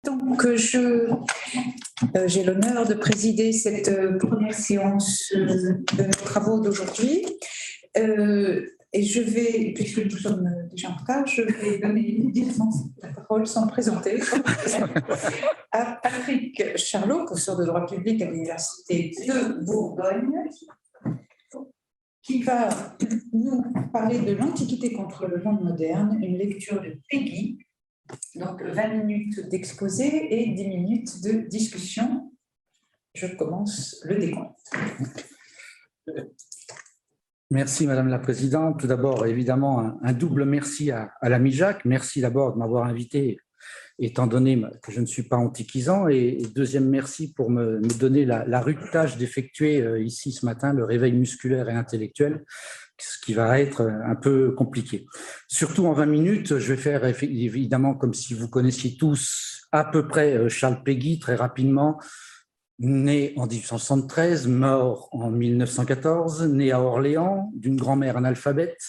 Donc, j'ai l'honneur de présider cette première séance de nos travaux d'aujourd'hui. Et je vais, puisque nous sommes déjà en retard, je vais donner immédiatement la parole sans présenter à Patrick Charlot, professeur de droit public à l'Université de Bourgogne, qui va nous parler de l'Antiquité contre le monde moderne, une lecture de Péguy. Donc, 20 minutes d'exposé et 10 minutes de discussion. Je commence le décompte. Merci Madame la Présidente. Tout d'abord, évidemment, un double merci à l'ami Jacques. Merci d'abord de m'avoir invité, étant donné que je ne suis pas antiquisant. Et deuxième merci pour me donner la rude tâche d'effectuer ici ce matin le réveil musculaire et intellectuel, ce qui va être un peu compliqué. Surtout en 20 minutes, je vais faire évidemment comme si vous connaissiez tous à peu près Charles Péguy, très rapidement. Né en 1873, mort en 1914, né à Orléans, d'une grand-mère analphabète,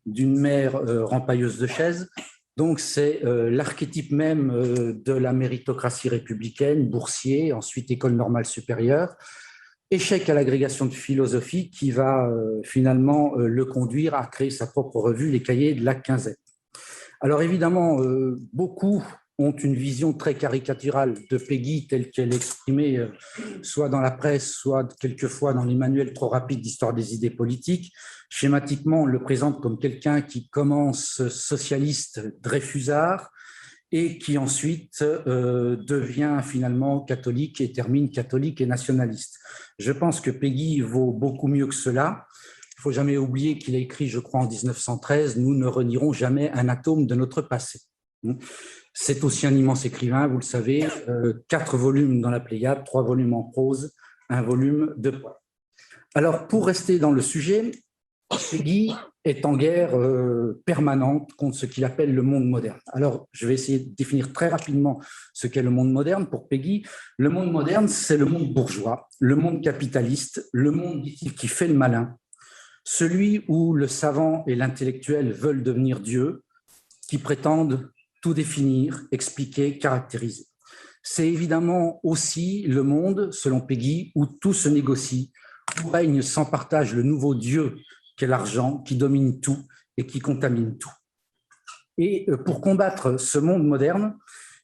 d'une mère rempailleuse de chaises. Donc c'est l'archétype même de la méritocratie républicaine, boursier, ensuite école normale supérieure. Échec à l'agrégation de philosophie qui va finalement le conduire à créer sa propre revue, les Cahiers de la Quinzaine. Alors évidemment, beaucoup ont une vision très caricaturale de Péguy telle qu'elle est exprimée soit dans la presse, soit quelquefois dans les manuels trop rapides d'histoire des idées politiques. Schématiquement, on le présente comme quelqu'un qui commence socialiste dreyfusard et qui ensuite devient finalement catholique et termine catholique et nationaliste. Je pense que Péguy vaut beaucoup mieux que cela. Il ne faut jamais oublier qu'il a écrit, je crois, en 1913, « Nous ne renierons jamais un atome de notre passé ». C'est aussi un immense écrivain, vous le savez, 4 volumes dans la Pléiade, 3 volumes en prose, 1 volume de poèmes. Alors, pour rester dans le sujet, Péguy est en guerre permanente contre ce qu'il appelle le monde moderne. Alors, je vais essayer de définir très rapidement ce qu'est le monde moderne. Pour Péguy, le monde moderne, c'est le monde bourgeois, le monde capitaliste, le monde, dit-il, qui fait le malin, celui où le savant et l'intellectuel veulent devenir Dieu, qui prétendent tout définir, expliquer, caractériser. C'est évidemment aussi le monde, selon Péguy, où tout se négocie, où règne sans partage le nouveau Dieu qu'est l'argent, qui domine tout et qui contamine tout. Et pour combattre ce monde moderne,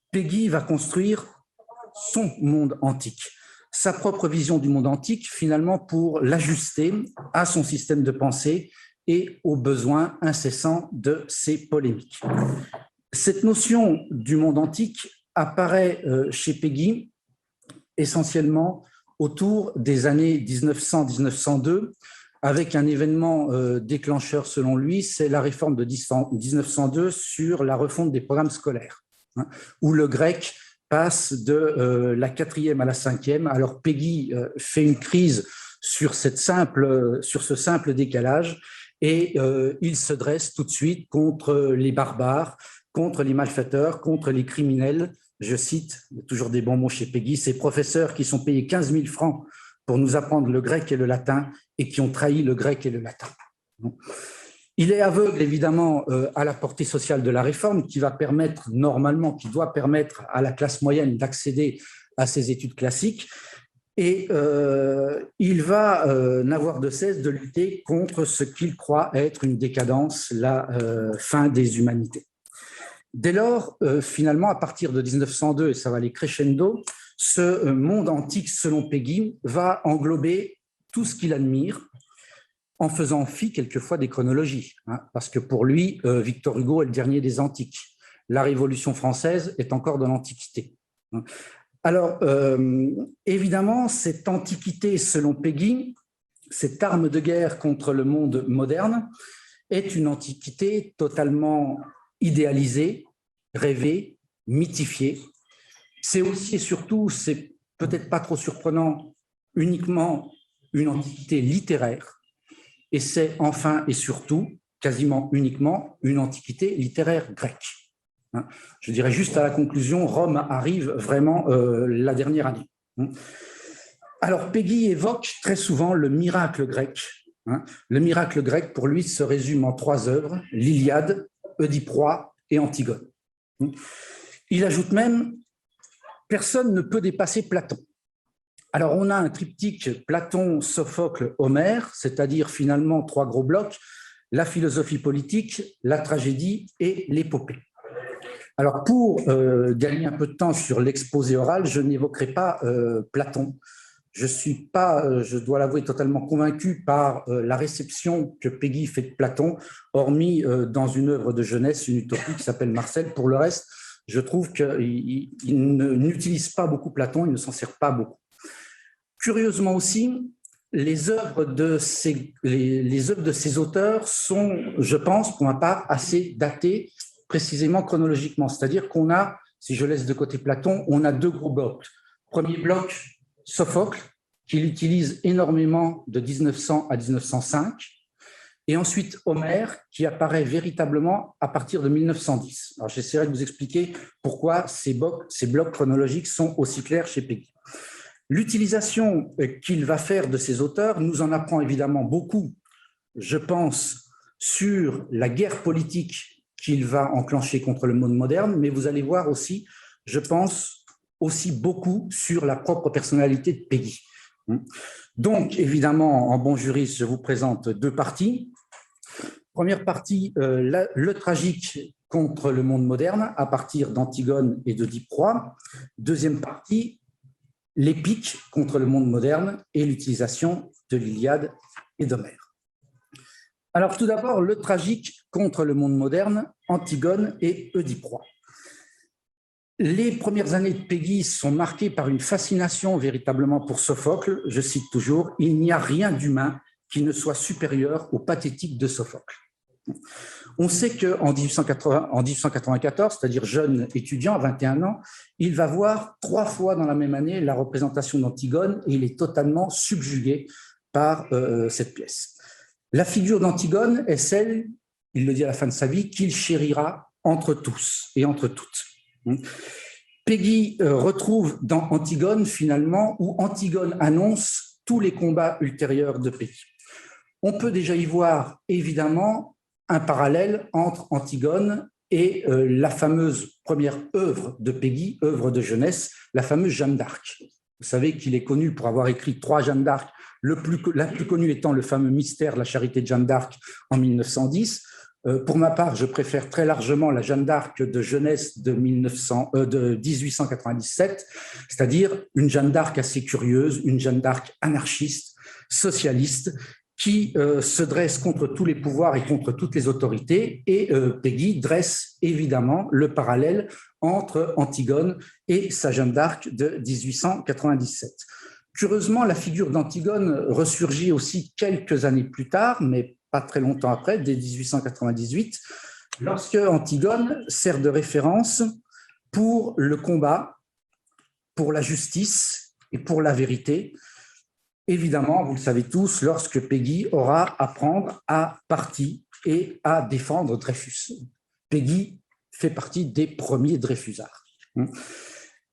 Péguy va construire son monde antique, sa propre vision du monde antique, finalement pour l'ajuster à son système de pensée et aux besoins incessants de ses polémiques. Cette notion du monde antique apparaît chez Péguy essentiellement autour des années 1900-1902, avec un événement déclencheur selon lui, c'est la réforme de 1902 sur la refonte des programmes scolaires, où le grec passe de la 4e à la 5e. Alors Péguy fait une crise sur ce simple décalage et il se dresse tout de suite contre les barbares, contre les malfaiteurs, contre les criminels. Je cite, il y a toujours des bons mots chez Péguy, ces professeurs qui sont payés 15 000 francs pour nous apprendre le grec et le latin et qui ont trahi le grec et le latin. Il est aveugle évidemment à la portée sociale de la réforme qui va permettre normalement, qui doit permettre à la classe moyenne d'accéder à ces études classiques et il va n'avoir de cesse de lutter contre ce qu'il croit être une décadence, la fin des humanités. Dès lors, finalement, à partir de 1902, et ça va aller crescendo, ce monde antique, selon Péguy, va englober tout ce qu'il admire, en faisant fi quelquefois des chronologies, parce que pour lui, Victor Hugo est le dernier des antiques. La Révolution française est encore de l'Antiquité. Alors, évidemment, cette antiquité, selon Péguy, cette arme de guerre contre le monde moderne, est une antiquité totalement idéalisée, rêvée, mythifiée. C'est aussi et surtout, c'est peut-être pas trop surprenant, uniquement une antiquité littéraire, et c'est enfin et surtout, quasiment uniquement, une antiquité littéraire grecque. Je dirais juste à la conclusion, Rome arrive vraiment la dernière année. Alors Péguy évoque très souvent le miracle grec. Le miracle grec, pour lui, se résume en 3 œuvres, l'Iliade, Oedipe Roi et Antigone. Il ajoute même personne ne peut dépasser Platon. Alors, on a un triptyque Platon, Sophocle, Homère, c'est-à-dire finalement 3 gros blocs, la philosophie politique, la tragédie et l'épopée. Alors, pour gagner un peu de temps sur l'exposé oral, je n'évoquerai pas Platon. Je ne suis pas, je dois l'avouer, totalement convaincu par la réception que Péguy fait de Platon, hormis dans une œuvre de jeunesse, une utopie qui s'appelle Marcel. Pour le reste, je trouve qu'il n'utilise pas beaucoup Platon, il ne s'en sert pas beaucoup. Curieusement aussi, les œuvres de ces auteurs sont, je pense, pour ma part, assez datées, précisément chronologiquement. C'est-à-dire qu'on a, si je laisse de côté Platon, on a 2 gros blocs. Premier bloc, Sophocle, qu'il utilise énormément de 1900 à 1905, et ensuite Homère, qui apparaît véritablement à partir de 1910. Alors j'essaierai de vous expliquer pourquoi ces blocs chronologiques sont aussi clairs chez Péguy. L'utilisation qu'il va faire de ces auteurs nous en apprend évidemment beaucoup, je pense, sur la guerre politique qu'il va enclencher contre le monde moderne, mais vous allez voir aussi, je pense, aussi beaucoup sur la propre personnalité de Péguy. Donc, évidemment, en bon juriste, je vous présente 2 parties. Première partie, le tragique contre le monde moderne, à partir d'Antigone et d'Oedipe Roi. Deuxième partie, l'épique contre le monde moderne et l'utilisation de l'Iliade et d'Homère. Alors tout d'abord, le tragique contre le monde moderne, Antigone et Oedipe Roi. Les premières années de Péguy sont marquées par une fascination véritablement pour Sophocle. Je cite toujours, « Il n'y a rien d'humain qui ne soit supérieur au pathétique de Sophocle ». On sait qu'en 1894, c'est-à-dire jeune étudiant à 21 ans, il va voir 3 fois dans la même année la représentation d'Antigone et il est totalement subjugué par cette pièce. La figure d'Antigone est celle, il le dit à la fin de sa vie, qu'il chérira entre tous et entre toutes. Péguy retrouve dans Antigone finalement où Antigone annonce tous les combats ultérieurs de Péguy. On peut déjà y voir évidemment un parallèle entre Antigone et la fameuse première œuvre de Péguy, œuvre de jeunesse, la fameuse Jeanne d'Arc. Vous savez qu'il est connu pour avoir écrit 3 Jeannes d'Arc, la plus connue étant le fameux mystère, la charité de Jeanne d'Arc en 1910. Pour ma part, je préfère très largement la Jeanne d'Arc de jeunesse de 1897, c'est-à-dire une Jeanne d'Arc assez curieuse, une Jeanne d'Arc anarchiste, socialiste, qui se dresse contre tous les pouvoirs et contre toutes les autorités. Et Péguy dresse évidemment le parallèle entre Antigone et sa Jeanne d'Arc de 1897. Curieusement, la figure d'Antigone ressurgit aussi quelques années plus tard, mais pas très longtemps après, dès 1898, lorsque Antigone sert de référence pour le combat, pour la justice et pour la vérité. Évidemment, vous le savez tous, lorsque Péguy aura à prendre à partie et à défendre Dreyfus. Péguy fait partie des premiers Dreyfusards.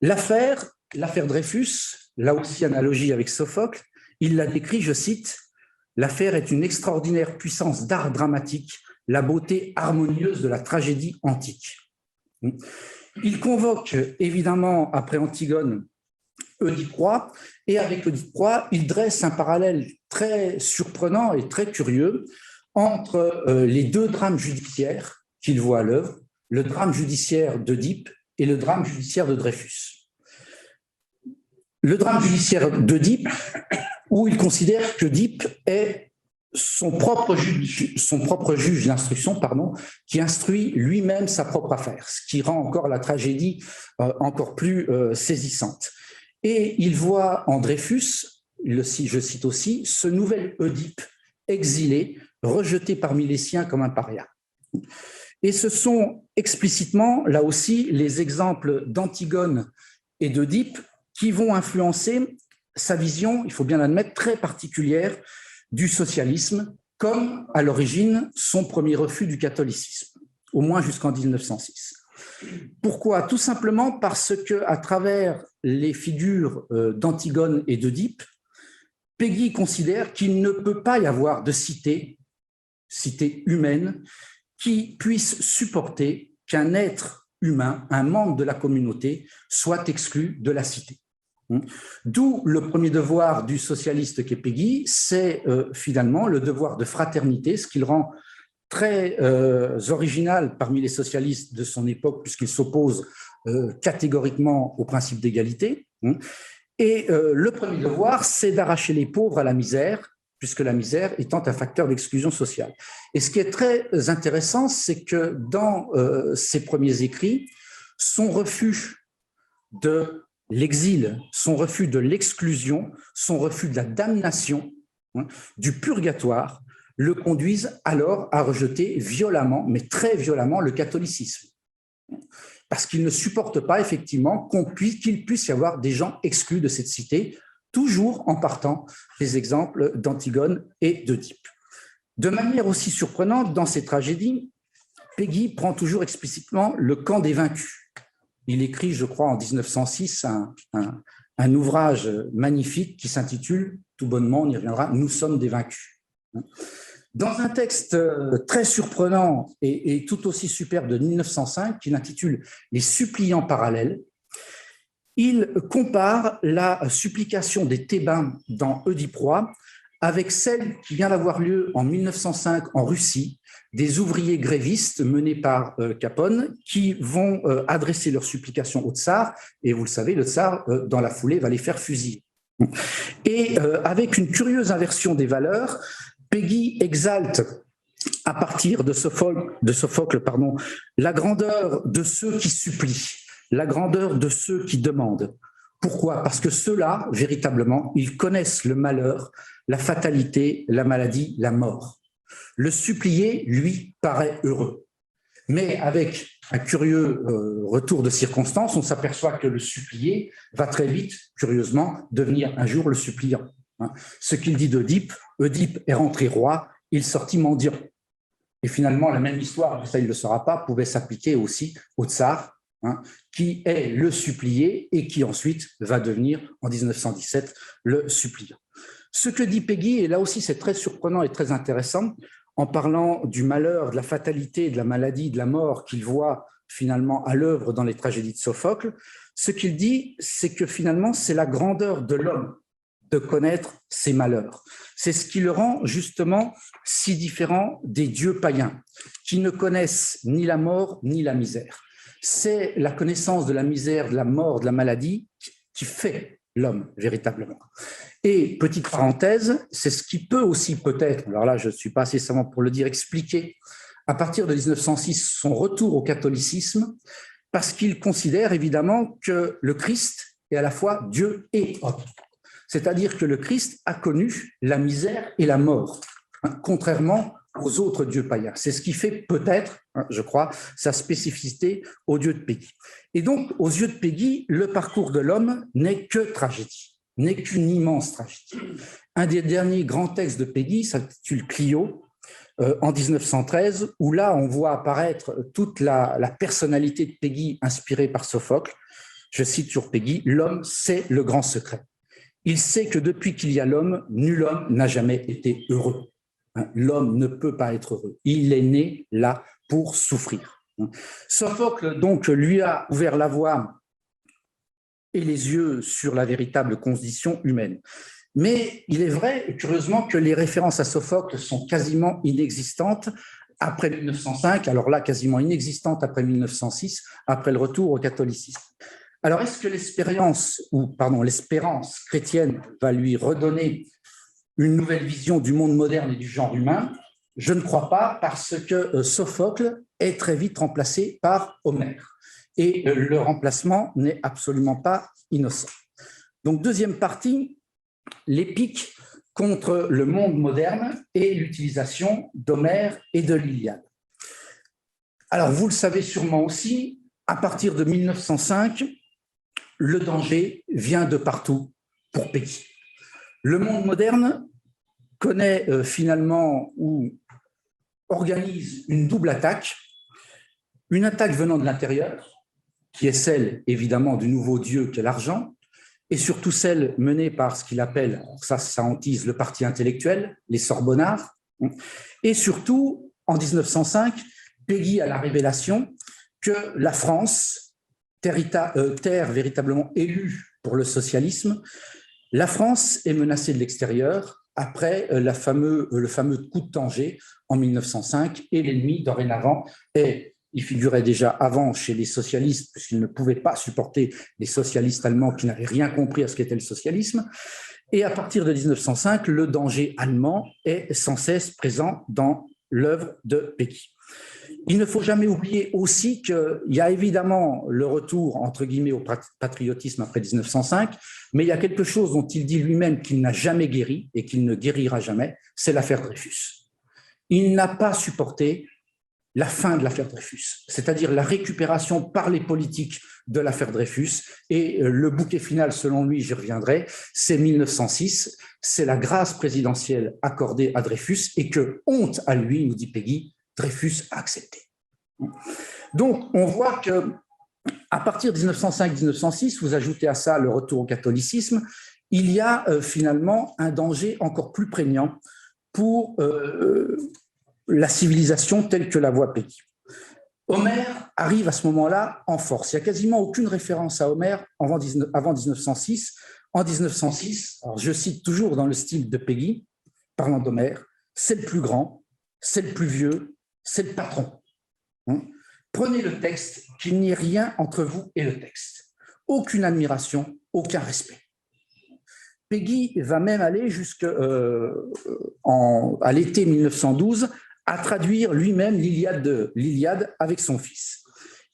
L'affaire Dreyfus, là aussi analogie avec Sophocle, il l'a décrit, je cite, « L'affaire est une extraordinaire puissance d'art dramatique, la beauté harmonieuse de la tragédie antique. » Il convoque évidemment, après Antigone, Oedipe Roi, et avec Oedipe Roi, il dresse un parallèle très surprenant et très curieux entre les 2 drames judiciaires qu'il voit à l'œuvre, le drame judiciaire d'Oedipe et le drame judiciaire de Dreyfus. Le drame judiciaire d'Oedipe, où il considère qu'Oedipe est son propre juge d'instruction, qui instruit lui-même sa propre affaire, ce qui rend encore la tragédie encore plus saisissante. Et il voit en Dreyfus, je cite aussi, ce nouvel Oedipe exilé, rejeté parmi les siens comme un paria. Et ce sont explicitement, là aussi, les exemples d'Antigone et d'Oedipe qui vont influencer sa vision, il faut bien l'admettre, très particulière du socialisme, comme à l'origine son premier refus du catholicisme, au moins jusqu'en 1906. Pourquoi? Tout simplement parce qu'à travers les figures d'Antigone et d'Oedipe, Péguy considère qu'il ne peut pas y avoir de cité humaine, qui puisse supporter qu'un être humain, un membre de la communauté, soit exclu de la cité. D'où le premier devoir du socialiste qu'est Péguy, c'est finalement le devoir de fraternité, ce qui le rend très original parmi les socialistes de son époque, puisqu'il s'oppose catégoriquement au principe d'égalité. Et le premier devoir, c'est d'arracher les pauvres à la misère, puisque la misère étant un facteur d'exclusion sociale. Et ce qui est très intéressant, c'est que dans ses premiers écrits, son refus de l'exil, son refus de l'exclusion, son refus de la damnation, du purgatoire, le conduisent alors à rejeter violemment, mais très violemment, le catholicisme. Parce qu'il ne supporte pas effectivement qu'il puisse y avoir des gens exclus de cette cité, toujours en partant des exemples d'Antigone et d'Œdipe. De manière aussi surprenante, dans ces tragédies, Péguy prend toujours explicitement le camp des vaincus. Il écrit, je crois, en 1906, un ouvrage magnifique qui s'intitule, tout bonnement, on y reviendra, « Nous sommes des vaincus ». Dans un texte très surprenant et tout aussi superbe de 1905, qu'il intitule « Les suppliants parallèles », il compare la supplication des Thébains dans Oedipe Roi avec celle qui vient d'avoir lieu en 1905 en Russie, des ouvriers grévistes menés par Capone qui vont adresser leurs supplications au tsar, et vous le savez, le tsar, dans la foulée, va les faire fusiller. Et avec une curieuse inversion des valeurs, Péguy exalte, à partir de Sophocle, la grandeur de ceux qui supplient, la grandeur de ceux qui demandent. Pourquoi? Parce que ceux-là, véritablement, ils connaissent le malheur, la fatalité, la maladie, la mort. Le supplié, lui, paraît heureux. Mais avec un curieux retour de circonstance, on s'aperçoit que le supplié va très vite, curieusement, devenir un jour le suppliant. Ce qu'il dit d'Oedipe, Oedipe est rentré roi, il sortit mendiant. Et finalement, la même histoire, ça il ne le saura pas, pouvait s'appliquer aussi au tsar, qui est le supplié et qui ensuite va devenir, en 1917, le suppliant. Ce que dit Péguy, et là aussi c'est très surprenant et très intéressant, en parlant du malheur, de la fatalité, de la maladie, de la mort qu'il voit finalement à l'œuvre dans les tragédies de Sophocle, ce qu'il dit, c'est que finalement c'est la grandeur de l'homme de connaître ses malheurs. C'est ce qui le rend justement si différent des dieux païens, qui ne connaissent ni la mort ni la misère. C'est la connaissance de la misère, de la mort, de la maladie qui fait l'homme véritablement. Et petite parenthèse, c'est ce qui peut aussi peut-être, alors là je ne suis pas assez savant pour le dire, expliquer à partir de 1906 son retour au catholicisme, parce qu'il considère évidemment que le Christ est à la fois Dieu et homme. C'est-à-dire que le Christ a connu la misère et la mort, contrairement aux autres dieux païens. C'est ce qui fait peut-être, je crois, sa spécificité aux dieux de Péguy. Et donc, aux yeux de Péguy, le parcours de l'homme n'est que tragédie, n'est qu'une immense tragédie. Un des derniers grands textes de Péguy s'intitule Clio, en 1913, où là, on voit apparaître toute la personnalité de Péguy inspirée par Sophocle. Je cite sur Péguy, « L'homme, c'est le grand secret. Il sait que depuis qu'il y a l'homme, nul homme n'a jamais été heureux. L'homme ne peut pas être heureux. Il est né là pour souffrir. » Sophocle, donc, lui a ouvert la voie et les yeux sur la véritable condition humaine. Mais il est vrai, curieusement, que les références à Sophocle sont quasiment inexistantes après 1905, alors là, quasiment inexistantes après 1906, après le retour au catholicisme. Alors, est-ce que l'espérance chrétienne va lui redonner une nouvelle vision du monde moderne et du genre humain? Je ne crois pas, parce que Sophocle est très vite remplacé par Homère. Et le remplacement n'est absolument pas innocent. Donc, deuxième partie, l'épique contre le monde moderne et l'utilisation d'Homère et de l'Iliade. Alors, vous le savez sûrement aussi, à partir de 1905, le danger vient de partout pour Péguy. Le monde moderne connaît finalement ou organise une double attaque, une attaque venant de l'intérieur, qui est celle évidemment du nouveau dieu qu'est l'argent, et surtout celle menée par ce qu'il appelle, ça hantise le parti intellectuel, les Sorbonnards, et surtout en 1905, Péguy a la révélation que la France, terre véritablement élue pour le socialisme, la France est menacée de l'extérieur après le fameux coup de Tanger en 1905, et l'ennemi, dorénavant, il figurait déjà avant chez les socialistes, puisqu'ils ne pouvaient pas supporter les socialistes allemands qui n'avaient rien compris à ce qu'était le socialisme. Et à partir de 1905, le danger allemand est sans cesse présent dans l'œuvre de Péguy. Il ne faut jamais oublier aussi qu'il y a évidemment le retour, entre guillemets, au patriotisme après 1905, mais il y a quelque chose dont il dit lui-même qu'il n'a jamais guéri et qu'il ne guérira jamais, c'est l'affaire Dreyfus. Il n'a pas supporté la fin de l'affaire Dreyfus, c'est-à-dire la récupération par les politiques de l'affaire Dreyfus, et le bouquet final, selon lui, j'y reviendrai, c'est 1906, c'est la grâce présidentielle accordée à Dreyfus, et que, honte à lui, nous dit Péguy, Dreyfus a accepté. Donc, on voit que à partir de 1905-1906, vous ajoutez à ça le retour au catholicisme, il y a finalement un danger encore plus prégnant pour la civilisation telle que la voit Péguy. Homère arrive à ce moment-là en force. Il n'y a quasiment aucune référence à Homère avant 1906. En 1906, alors je cite toujours dans le style de Péguy, parlant d'Homère, c'est le plus grand, c'est le plus vieux, c'est le patron. Prenez le texte, qu'il n'y ait rien entre vous et le texte. Aucune admiration, aucun respect. Péguy va même aller jusqu'à l'été 1912 à traduire lui-même l'Iliade avec son fils.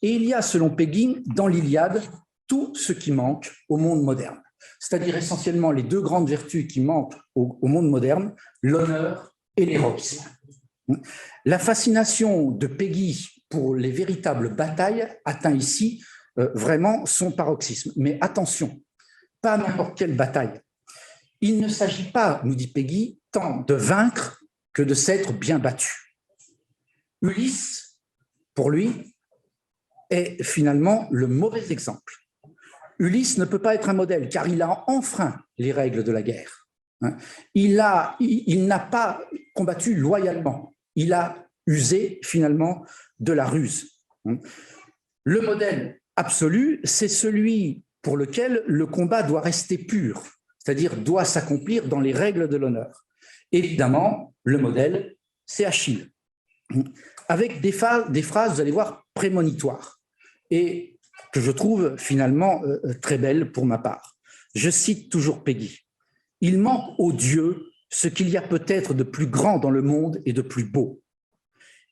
Et il y a, selon Péguy, dans l'Iliade, tout ce qui manque au monde moderne. C'est-à-dire essentiellement les deux grandes vertus qui manquent au monde moderne, l'honneur et l'héroïsme. La fascination de Péguy pour les véritables batailles atteint ici vraiment son paroxysme. Mais attention, pas n'importe quelle bataille. Il ne s'agit pas, nous dit Péguy, tant de vaincre que de s'être bien battu. Ulysse, pour lui, est finalement le mauvais exemple. Ulysse ne peut pas être un modèle car il a enfreint les règles de la guerre. Il n'a pas combattu loyalement. Il a usé finalement de la ruse. Le modèle absolu, c'est celui pour lequel le combat doit rester pur, c'est-à-dire doit s'accomplir dans les règles de l'honneur. Évidemment, le modèle, c'est Achille, avec des phrases, vous allez voir, prémonitoires, et que je trouve finalement très belles pour ma part. Je cite toujours Péguy. « Il manque aux dieux ce qu'il y a peut-être de plus grand dans le monde et de plus beau.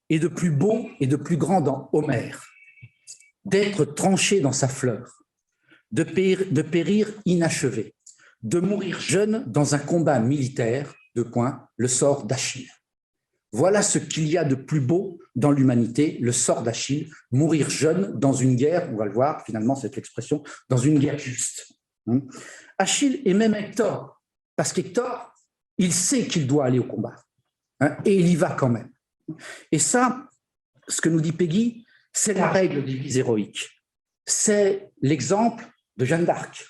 Et de plus beau et de plus grand dans Homère, d'être tranché dans sa fleur, de périr inachevé, de mourir jeune dans un combat militaire, le sort d'Achille. Voilà ce qu'il y a de plus beau dans l'humanité, le sort d'Achille, mourir jeune dans une guerre, on va le voir finalement cette expression, dans une guerre juste. Achille et même Hector, parce qu'Hector, il sait qu'il doit aller au combat, et il y va quand même. Et ça, ce que nous dit Péguy, c'est la règle des vies héroïques. C'est l'exemple de Jeanne d'Arc.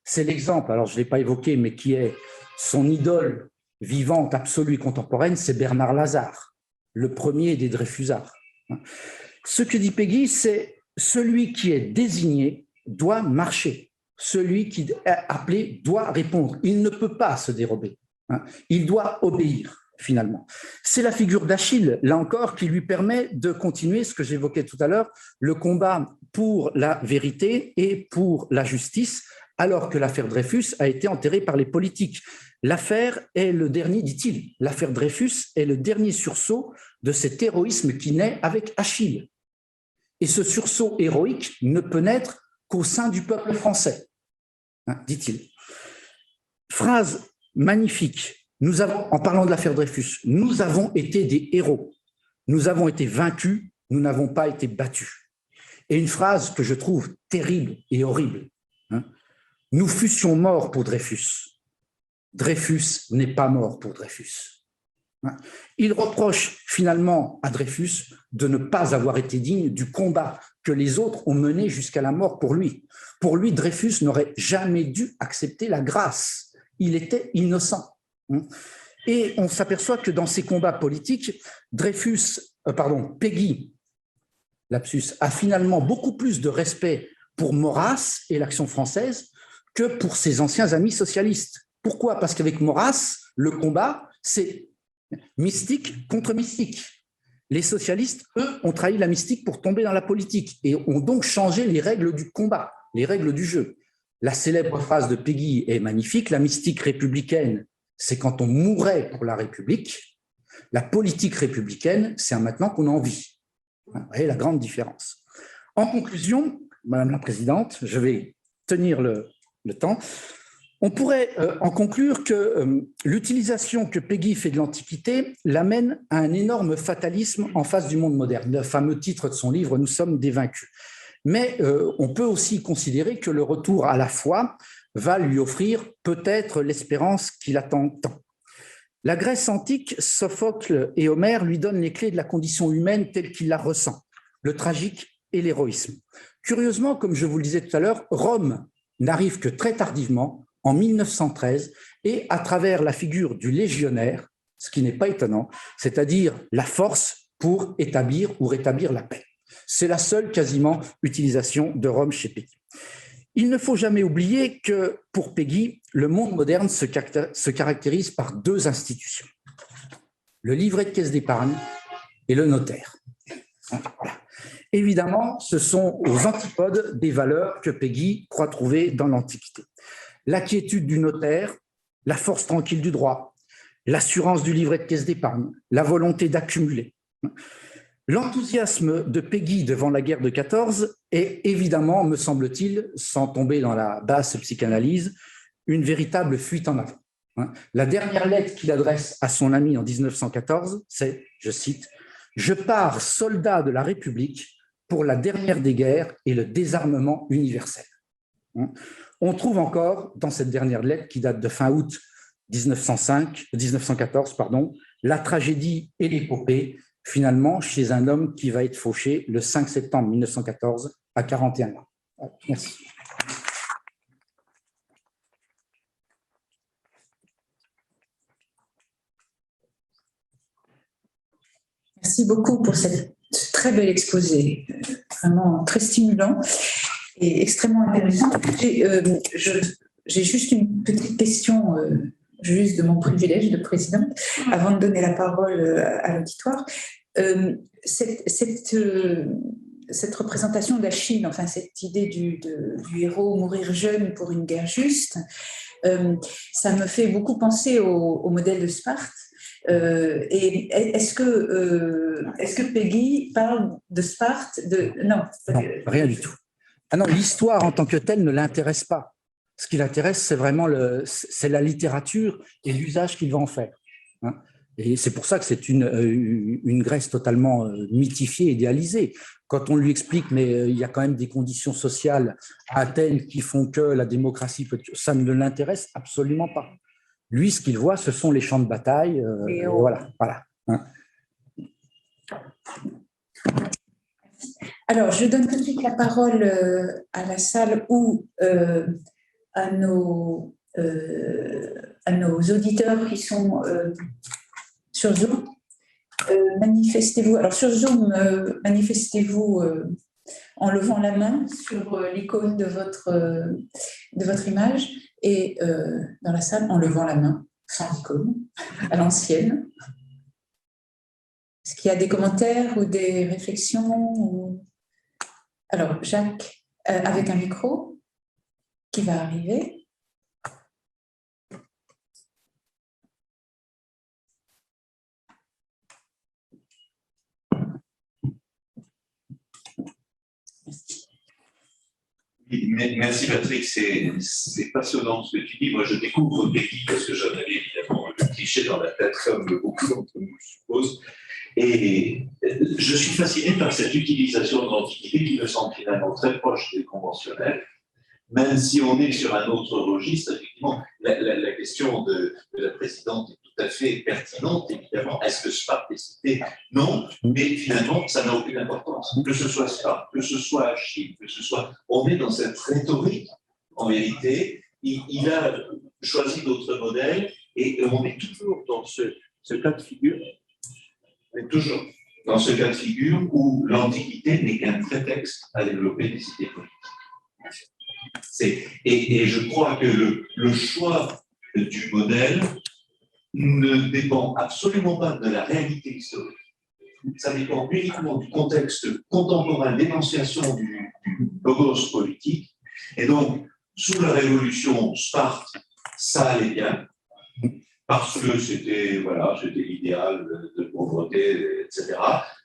C'est l'exemple, alors je ne l'ai pas évoqué, mais qui est son idole vivante, absolue et contemporaine, c'est Bernard Lazare, le premier des Dreyfusards. Ce que dit Péguy, c'est celui qui est désigné doit marcher. Celui qui est appelé doit répondre. Il ne peut pas se dérober. Il doit obéir. Finalement. C'est la figure d'Achille, là encore, qui lui permet de continuer ce que j'évoquais tout à l'heure, le combat pour la vérité et pour la justice, alors que l'affaire Dreyfus a été enterrée par les politiques. L'affaire est le dernier, dit-il, l'affaire Dreyfus est le dernier sursaut de cet héroïsme qui naît avec Achille. Et ce sursaut héroïque ne peut naître qu'au sein du peuple français, dit-il. Phrase magnifique. Nous avons, en parlant de l'affaire Dreyfus, nous avons été des héros. Nous avons été vaincus, nous n'avons pas été battus. Et une phrase que je trouve terrible et horrible. Nous fussions morts pour Dreyfus. Dreyfus n'est pas mort pour Dreyfus. Il reproche finalement à Dreyfus de ne pas avoir été digne du combat que les autres ont mené jusqu'à la mort pour lui. Pour lui, Dreyfus n'aurait jamais dû accepter la grâce. Il était innocent. Et on s'aperçoit que dans ces combats politiques, Péguy lapsus, a finalement beaucoup plus de respect pour Maurras et l'Action française que pour ses anciens amis socialistes. Pourquoi? Parce qu'avec Maurras, le combat, c'est mystique contre mystique. Les socialistes, eux, ont trahi la mystique pour tomber dans la politique et ont donc changé les règles du combat, les règles du jeu. La célèbre phrase de Péguy est magnifique, la mystique républicaine, c'est quand on mourait pour la République. La politique républicaine, c'est maintenant qu'on en vit. Vous voyez la grande différence. En conclusion, Madame la Présidente, je vais tenir le temps. On pourrait en conclure que l'utilisation que Péguy fait de l'Antiquité l'amène à un énorme fatalisme en face du monde moderne. Le fameux titre de son livre « Nous sommes des vaincus ». Mais on peut aussi considérer que le retour à la foi va lui offrir peut-être l'espérance qu'il attend tant. La Grèce antique, Sophocle et Homère lui donnent les clés de la condition humaine telle qu'il la ressent, le tragique et l'héroïsme. Curieusement, comme je vous le disais tout à l'heure, Rome n'arrive que très tardivement, en 1913, et à travers la figure du légionnaire, ce qui n'est pas étonnant, c'est-à-dire la force pour établir ou rétablir la paix. C'est la seule quasiment utilisation de Rome chez Péguy. Il ne faut jamais oublier que pour Péguy, le monde moderne se caractérise par deux institutions, le livret de caisse d'épargne et le notaire. Voilà. Évidemment, ce sont aux antipodes des valeurs que Péguy croit trouver dans l'Antiquité. La quiétude du notaire, la force tranquille du droit, l'assurance du livret de caisse d'épargne, la volonté d'accumuler. L'enthousiasme de Péguy devant la guerre de 14 est évidemment, me semble-t-il, sans tomber dans la basse psychanalyse, une véritable fuite en avant. La dernière lettre qu'il adresse à son ami en 1914, c'est, je cite, « Je pars soldat de la République pour la dernière des guerres et le désarmement universel ». On trouve encore, dans cette dernière lettre qui date de fin août 1914, la tragédie et l'épopée, finalement, chez un homme qui va être fauché le 5 septembre 1914 à 41 ans. Merci. Merci beaucoup pour ce très bel exposé, vraiment très stimulant et extrêmement intéressant. J'ai juste une petite question, juste de mon privilège de présidente, avant de donner la parole à l'auditoire. Cette représentation d'Achille, enfin cette idée du héros mourir jeune pour une guerre juste, ça me fait beaucoup penser au modèle de Sparte. Et est-ce que Péguy parle de Sparte Non, rien du tout. Ah non, l'histoire en tant que telle ne l'intéresse pas. Ce qui l'intéresse, c'est vraiment c'est la littérature et l'usage qu'il va en faire. Et c'est pour ça que c'est une Grèce totalement mythifiée, idéalisée. Quand on lui explique, mais il y a quand même des conditions sociales à Athènes qui font que la démocratie peut... Ça ne l'intéresse absolument pas. Lui, ce qu'il voit, ce sont les champs de bataille. Voilà. Alors, je donne tout de suite la parole à la salle ou à nos auditeurs qui sont sur Zoom. Manifestez-vous. Alors, sur Zoom, manifestez-vous en levant la main sur l'icône de votre image et dans la salle en levant la main sans icône, à l'ancienne. Est-ce qu'il y a des commentaires ou des réflexions Alors, Jacques, avec un micro qui va arriver. Merci Patrick, c'est passionnant ce que tu dis. Moi, je découvre Péguy parce que j'en avais évidemment le cliché dans la tête, comme beaucoup d'entre nous, je suppose. Et je suis fasciné par cette utilisation de l'Antiquité qui me semble finalement très proche des conventionnels, même si on est sur un autre registre. Effectivement, la question de la présidente est tout à fait pertinente, évidemment. Est-ce que Sparte est cité? Non, mais finalement, ça n'a aucune importance. Que ce soit Sparte, que ce soit Achille, que ce soit... On est dans cette rhétorique, en vérité. Il a choisi d'autres modèles et on est toujours dans ce cas de figure. Mais toujours. dans ce cas de figure où l'Antiquité n'est qu'un prétexte à développer des idées politiques. Et je crois que le choix du modèle ne dépend absolument pas de la réalité historique. Ça dépend uniquement du contexte contemporain d'énonciation du logos politique. Et donc, sous la Révolution, Sparte, ça allait bien, parce que c'était l'idéal de pauvreté, etc.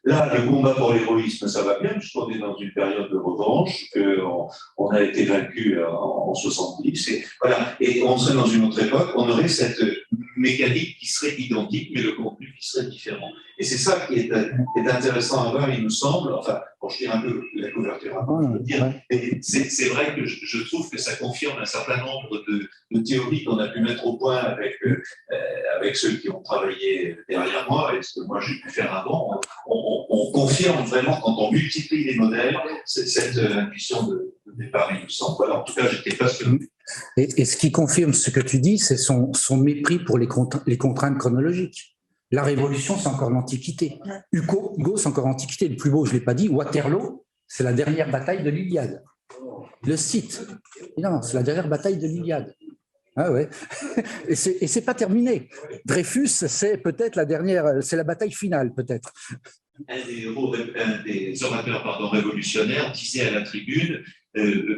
Là, le combat pour l'héroïsme, ça va bien, puisqu'on est dans une période de revanche, qu'on a été vaincu en 70, et on serait dans une autre époque, on aurait cette mécanique qui serait identique, mais le contenu qui serait différent. Et c'est ça qui est intéressant à voir, il me semble, enfin, pour je tire un peu la couverture, c'est vrai que je trouve que ça confirme un certain nombre de théories qu'on a pu mettre au point avec ceux qui ont travaillé derrière moi et ce que moi j'ai pu faire avant. On confirme vraiment, quand on multiplie les modèles, cette intuition de départ, il me semble. Voilà, en tout cas, j'étais passionné. Et ce qui confirme ce que tu dis, c'est son mépris pour les contraintes chronologiques. La Révolution, c'est encore l'Antiquité. Hugo, c'est encore l'Antiquité. Le plus beau, je ne l'ai pas dit, Waterloo, c'est la dernière bataille de l'Iliade. Le site, non, c'est la dernière bataille de l'Iliade. Ah ouais. Et c'est pas terminé. Dreyfus, c'est peut-être la dernière, c'est la bataille finale, peut-être. Un des orateurs révolutionnaires disait à la tribune,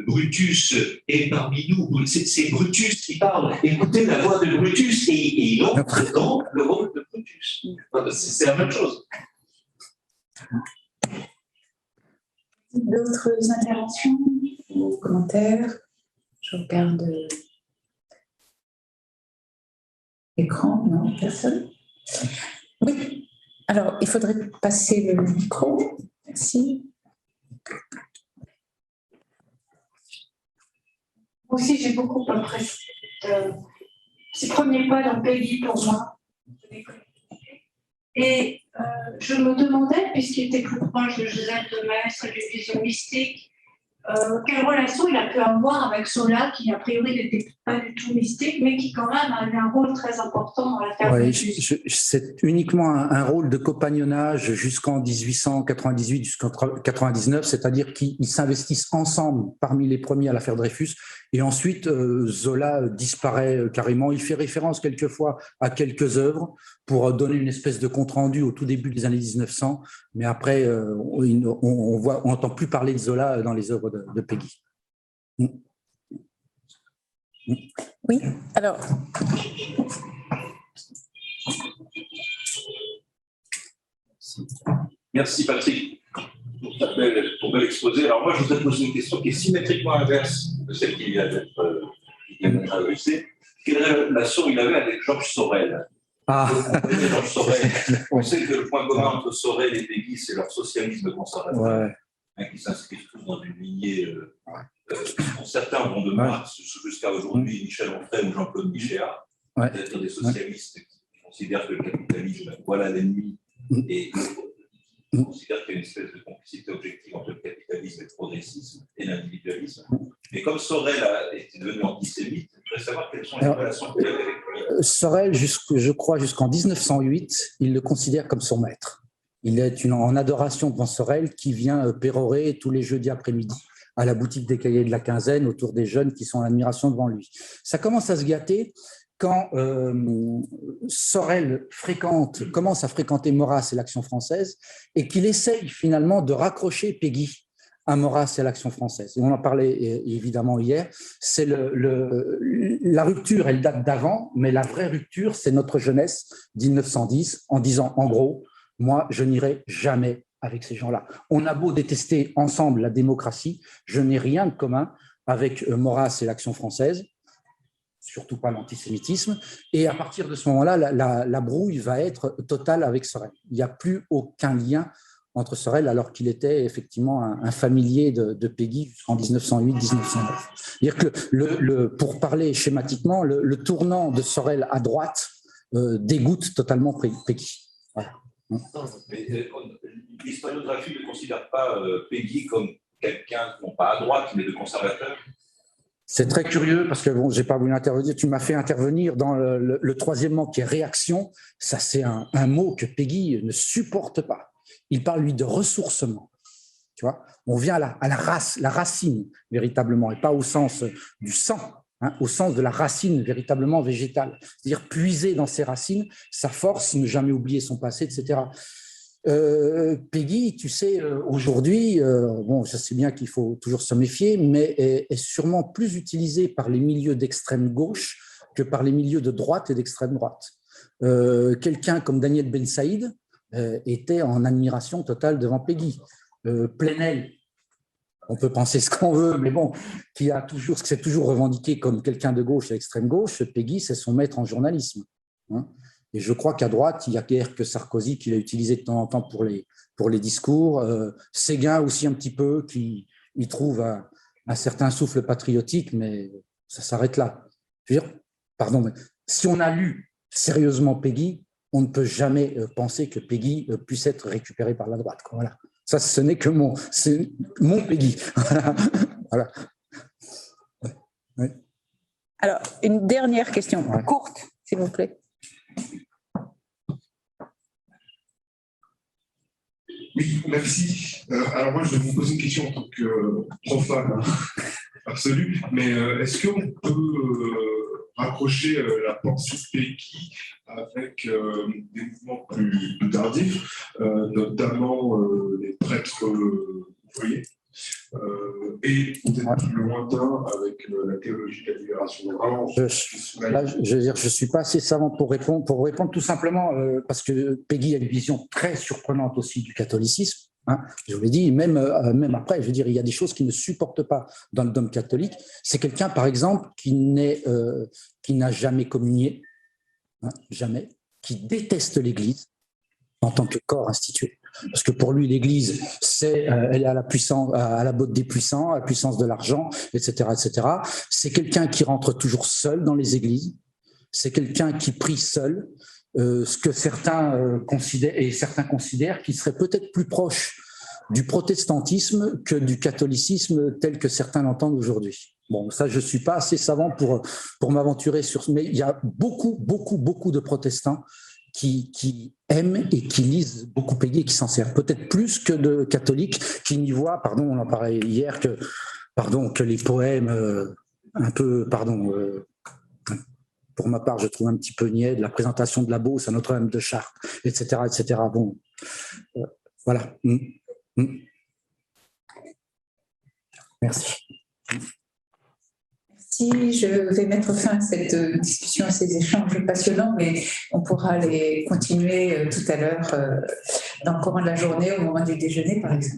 Brutus est parmi nous, c'est Brutus qui parle, écoutez la voix de Brutus, et il entre dans le rôle de Brutus. C'est la même chose. D'autres interventions ou commentaires? Je regarde l'écran, non, personne. Oui, alors il faudrait passer le micro. Merci. Moi aussi, j'ai beaucoup apprécié ces premiers pas dans Peggy pour moi. Et je me demandais, puisqu'il était plus proche de Joseph de Maistre et d'une vision mystique, quelle relation il a pu avoir avec Zola, qui a priori n'était pas du tout mystique, mais qui quand même avait un rôle très important dans l'affaire. Oui, c'est uniquement un rôle de compagnonnage jusqu'en 1898, jusqu'en 99, c'est-à-dire qu'ils s'investissent ensemble parmi les premiers à l'affaire Dreyfus, et ensuite Zola disparaît carrément. Il fait référence quelquefois à quelques œuvres pour donner une espèce de compte-rendu au tout début des années 1900, mais après on n'entend plus parler de Zola dans les œuvres de Peggy. Oui, alors. Merci Patrick pour ta belle exposé. Alors moi, je voudrais poser une question qui est symétriquement inverse de celle qui vient d'être adressée. Quelle relation il avait avec Georges Sorel? Georges Sorel. On sait que le point commun entre Sorel et Peggy, c'est leur socialisme conservateur, qui s'inscrivent tous dans une lignée. Certains vont de Marx jusqu'à aujourd'hui, Michel Onfray ou Jean-Claude Michéa, peut-être des socialistes qui considèrent que le capitalisme, voilà l'ennemi, et qui considèrent qu'il y a une espèce de complicité objective entre le capitalisme et le progressisme et l'individualisme. Mais comme Sorel est devenu antisémite, je voudrais savoir quelles sont les relations qu'il avait avec lui. Sorel, je crois, jusqu'en 1908, il le considère comme son maître. Il est en adoration devant Sorel qui vient pérorer tous les jeudis après-midi à la boutique des cahiers de la quinzaine autour des jeunes qui sont en admiration devant lui. Ça commence à se gâter quand Sorel commence à fréquenter Maurras et l'Action française et qu'il essaye finalement de raccrocher Peggy à Maurras et l'Action française. Et on en parlait évidemment hier. C'est la rupture, elle date d'avant, mais la vraie rupture, c'est notre jeunesse 1910 en disant en gros, moi, je n'irai jamais avec ces gens-là. On a beau détester ensemble la démocratie, je n'ai rien de commun avec Maurras et l'Action française, surtout pas l'antisémitisme. Et à partir de ce moment-là, la brouille va être totale avec Sorel. Il n'y a plus aucun lien entre Sorel, alors qu'il était effectivement un familier de Peggy jusqu'en 1908-1909. C'est-à-dire que, pour parler schématiquement, le tournant de Sorel à droite dégoûte totalement Peggy. Voilà. Mais l'historiographie ne considère pas Peggy comme quelqu'un, non pas à droite, mais de conservateur. C'est très curieux parce que bon, je n'ai pas voulu intervenir. Tu m'as fait intervenir dans le troisième mot qui est réaction. Ça, c'est un mot que Peggy ne supporte pas. Il parle, lui, de ressourcement. Tu vois, on vient à la race, la racine, véritablement, et pas au sens du sang, hein, au sens de la racine véritablement végétale. C'est-à-dire puiser dans ses racines sa force, ne jamais oublier son passé, etc. Peggy, tu sais, aujourd'hui, bon, je sais bien qu'il faut toujours se méfier, mais est sûrement plus utilisée par les milieux d'extrême gauche que par les milieux de droite et d'extrême droite. Quelqu'un comme Daniel Ben Saïd était en admiration totale devant Peggy. Plenel, on peut penser ce qu'on veut, mais bon, qui s'est toujours revendiqué comme quelqu'un de gauche et extrême gauche, Peggy, c'est son maître en journalisme. Hein. Et je crois qu'à droite, il n'y a guère que Sarkozy qui l'a utilisé de temps en temps pour les discours. Séguin aussi un petit peu, qui y trouve un certain souffle patriotique, mais ça s'arrête là. Je veux dire, pardon, mais si on a lu sérieusement Peggy, on ne peut jamais penser que Peggy puisse être récupérée par la droite. Voilà. Ça, ce n'est que mon Peggy. Voilà. Ouais. Alors, une dernière question, courte, s'il vous plaît. Oui, merci. Alors moi, je vais vous poser une question en tant que profane absolu, mais est-ce qu'on peut raccrocher la pensée de Peggy avec des mouvements plus tardifs, notamment les prêtres ouvriers, et peut-être plus lointain avec la théologie de la libération des races. Je veux dire, je ne suis pas assez savant pour répondre tout simplement parce que Peggy a une vision très surprenante aussi du catholicisme. Hein, je vous l'ai dit, même après, je veux dire, il y a des choses qu'il ne supporte pas dans le dogme catholique. C'est quelqu'un, par exemple, qui n'a jamais communié, hein, jamais, qui déteste l'Église en tant que corps institué. Parce que pour lui, l'Église, elle est à la botte des puissants, à la puissance de l'argent, etc., etc. C'est quelqu'un qui rentre toujours seul dans les églises. C'est quelqu'un qui prie seul. Ce que certains considèrent qu'il serait peut-être plus proche du protestantisme que du catholicisme tel que certains l'entendent aujourd'hui. Bon, ça, je ne suis pas assez savant pour m'aventurer sur ce, mais il y a beaucoup de protestants qui aiment et qui lisent beaucoup Peggy et qui s'en servent, peut-être plus que de catholiques qui n'y voient, pardon, on en parlait hier, que les poèmes un peu, pour ma part, je trouve un petit peu niais, de la présentation de la Beauce à Notre-Dame de Chartres, etc., etc. Bon, voilà. Merci. Merci. Je vais mettre fin à cette discussion, à ces échanges passionnants, mais on pourra les continuer tout à l'heure dans le courant de la journée, au moment du déjeuner, par exemple.